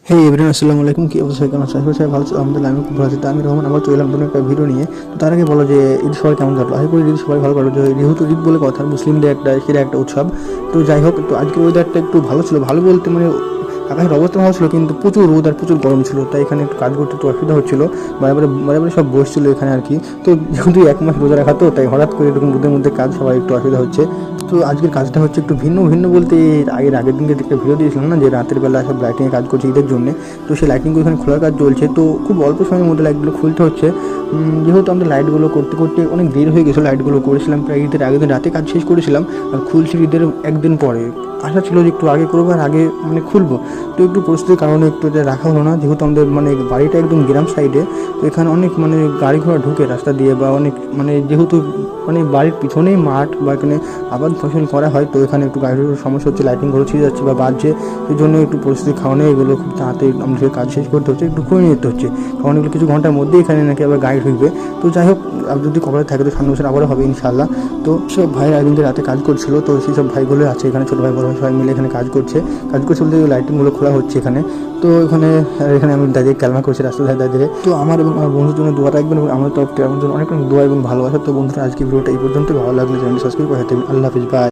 হে everyone, আসসালামু আলাইকুম। কি অবস্থা? কেমন আছেন? সবাই ভালো আছেন? আলহামদুলিল্লাহ আমি খুব ভালো আছি। তো আমি রহমান আবার চলে এলাম নতুন একটা ভিডিও নিয়ে। তো তার আগে বলো যে ঈদ সবাই কেমন কাটলো? আশা করি ঈদ সবাই ভালো কাটলো। যেহেতু ঈদ বলে কথা, মুসলিমদের একটা সেরা একটা উৎসব। তো যাই হোক, তো আজকের ওয়েদারটা একটু ভালো ছিল। ভালো বলতে মানে আকাশের অবস্থা ভালো ছিল, কিন্তু প্রচুর রোদ আর প্রচুর গরম ছিল, তাই এখানে একটু কাজ করতে একটু অসুবিধা হচ্ছিল। বারে সব বসছিল এখানে আর কি। তো যেহেতু 1 মাস রোজা রাখা, তো তাই হঠাৎ করে এরকম রোদের মধ্যে কাজ সবার একটু অসুবিধা হচ্ছে। তো আজকের কাজটা হচ্ছে একটু ভিন্ন ভিন্ন বলতে, আগের দিনকে একটা ভিডিও দিয়েছিলাম না যে রাতের বেলা সব লাইটিংয়ে কাজ করছে ঈদের জন্য। তো সেই লাইটিংগুলো এখানে খোলার কাজ চলছে, তো খুব অল্প সময়ের মধ্যে লাইটগুলো খুলতে হচ্ছে। যেহেতু আমরা লাইটগুলো করতে করতে অনেক দেরি হয়ে গেছিলো। লাইটগুলো করেছিলাম প্রায় ঈদের আগের দিন রাতে কাজ শেষ করেছিলাম, আর খুলছি ঈদের একদিন পরে। আশা ছিল যে একটু আগে করবো আর আগে মানে খুলবো, তো একটু পরিস্থিতির কারণে একটু এটা রাখা হলো না। যেহেতু আমাদের মানে বাড়িটা একদম গ্রাম সাইডে, তো এখানে অনেক মানে গাড়ি ঘোড়া ঢুকে রাস্তা দিয়ে, বা অনেক মানে যেহেতু মানে বাড়ির পিছনেই মাঠ বা এখানে আবাদ ফসল করা হয়, তো এখানে একটু গাড়ির সমস্যা হচ্ছে, লাইটিংগুলো ছিঁড়ে যাচ্ছে বা বাজছে। সেই জন্য একটু পরিস্থিতির কারণে এগুলো খুব তাড়াতাড়ি আমাদের কাজ শেষ করতে হচ্ছে, একটু করে নিতে হচ্ছে, কারণ এগুলো কিছু ঘন্টার মধ্যেই এখানে নাকি আবার গাড়ি ঢুকবে। তো যাই হোক, যদি কপালে থাকে তো সামনে বছর আবারও হবে ইনশাল্লাহ। তো সব ভাইরা একদিন রাতে কাজ করছিল, তো সেই সব ভাইগুলো আছে এখানে, ছোটো ভাই বড় ভাই সবাই মিলে এখানে কাজ করছে বলতে লাইটিংগুলো খোলা হচ্ছে এখানে। তো এখানে আমি দাঁড়িয়ে ক্যালমা করছি রাস্তা দাঁড়িয়ে। তো আমার এবং আমার বন্ধুর জন্য দোয়া রাখবেন, এবং আমার তরফ থেকে আমার জন্য অনেক অনেক দোয়া এবং ভালোবাসা। তো বন্ধুরা, আজকে ভিডিওটা এই পর্যন্ত। ভালো লাগলে চ্যানেলটি সাবস্ক্রাইব করে থাকবেন। আল্লাহ হাফিজ।